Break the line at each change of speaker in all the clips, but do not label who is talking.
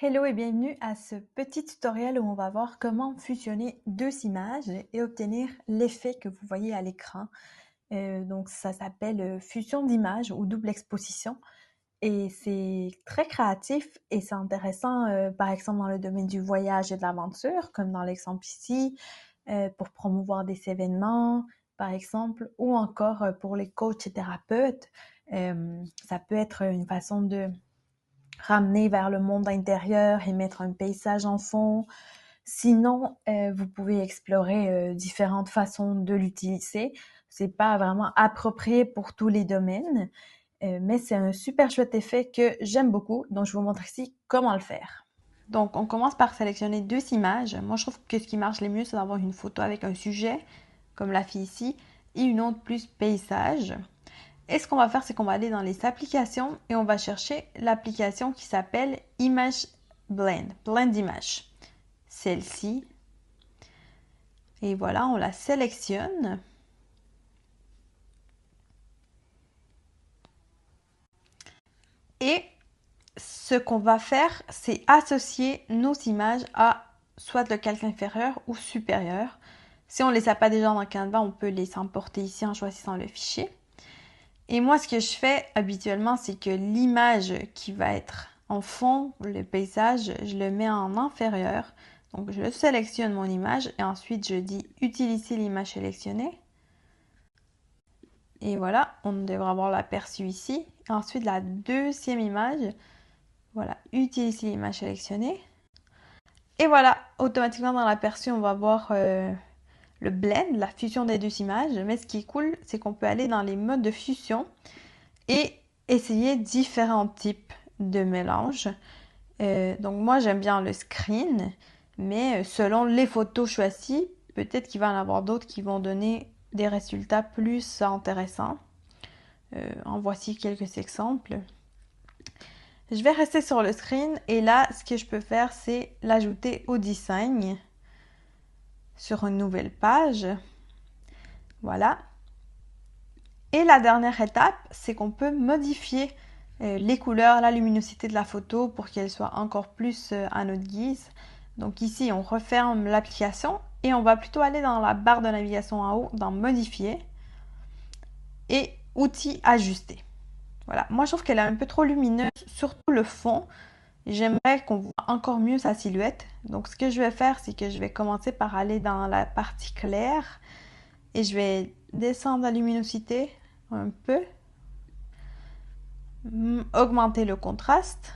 Hello et bienvenue à ce petit tutoriel où on va voir comment fusionner deux images et obtenir l'effet que vous voyez à l'écran. Donc ça s'appelle fusion d'images ou double exposition et c'est très créatif et c'est intéressant par exemple dans le domaine du voyage et de l'aventure comme dans l'exemple ici, pour promouvoir des événements par exemple ou encore pour les coachs et thérapeutes. Ça peut être une façon de ramener vers le monde intérieur et mettre un paysage en fond. Sinon, vous pouvez explorer différentes façons de l'utiliser. C'est pas vraiment approprié pour tous les domaines, mais c'est un super chouette effet que j'aime beaucoup. Donc, je vous montre ici comment le faire. Donc, on commence par sélectionner deux images. Moi, je trouve que ce qui marche le mieux, c'est d'avoir une photo avec un sujet, comme la fille ici, et une autre plus paysage. Et ce qu'on va faire, c'est qu'on va aller dans les applications et on va chercher l'application qui s'appelle Image Blend, Blend Image. Celle-ci. Et voilà, on la sélectionne. Et ce qu'on va faire, c'est associer nos images à soit le calque inférieur ou supérieur. Si on ne les a pas déjà dans Canva, on peut les importer ici en choisissant le fichier. Et moi, ce que je fais habituellement, c'est que l'image qui va être en fond, le paysage, je le mets en inférieur. Donc, je sélectionne mon image et ensuite, je dis utiliser l'image sélectionnée. Et voilà, on devrait avoir l'aperçu ici. Et ensuite, la deuxième image, voilà, utiliser l'image sélectionnée. Et voilà, automatiquement dans l'aperçu, on va voir le blend, la fusion des deux images. Mais ce qui est cool, c'est qu'on peut aller dans les modes de fusion et essayer différents types de mélanges. Donc moi j'aime bien le screen, mais selon les photos choisies, peut-être qu'il va y en avoir d'autres qui vont donner des résultats plus intéressants. En voici quelques exemples. Je vais rester sur le screen et là ce que je peux faire c'est l'ajouter au design sur une nouvelle page. Voilà. Et la dernière étape, c'est qu'on peut modifier les couleurs, la luminosité de la photo pour qu'elle soit encore plus à notre guise. Donc ici, on referme l'application et on va plutôt aller dans la barre de navigation en haut, dans modifier et outils ajuster. Voilà, moi je trouve qu'elle est un peu trop lumineuse, surtout le fond. J'aimerais qu'on voit encore mieux sa silhouette. Donc ce que je vais faire, c'est que je vais commencer par aller dans la partie claire et je vais descendre la luminosité un peu, augmenter le contraste,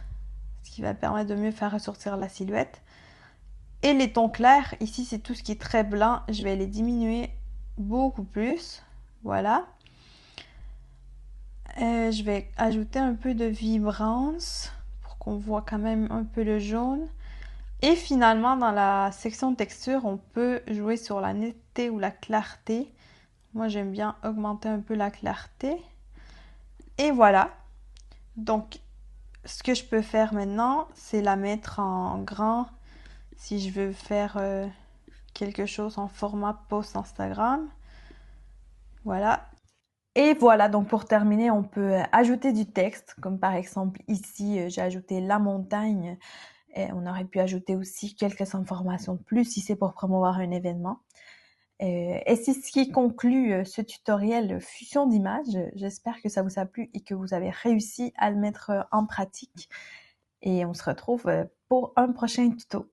ce qui va permettre de mieux faire ressortir la silhouette. Et les tons clairs, ici c'est tout ce qui est très blanc, je vais les diminuer beaucoup plus. Voilà. Je vais ajouter un peu de vibrance pour qu'on voit quand même un peu le jaune. Et finalement, dans la section texture, on peut jouer sur la netteté ou la clarté. Moi, j'aime bien augmenter un peu la clarté. Et voilà. Donc, ce que je peux faire maintenant, c'est la mettre en grand si je veux faire quelque chose en format post Instagram. Voilà. Et voilà, donc pour terminer, on peut ajouter du texte, comme par exemple ici, j'ai ajouté la montagne. Et on aurait pu ajouter aussi quelques informations de plus si c'est pour promouvoir un événement. Et c'est ce qui conclut ce tutoriel fusion d'images. J'espère que ça vous a plu et que vous avez réussi à le mettre en pratique. Et on se retrouve pour un prochain tuto.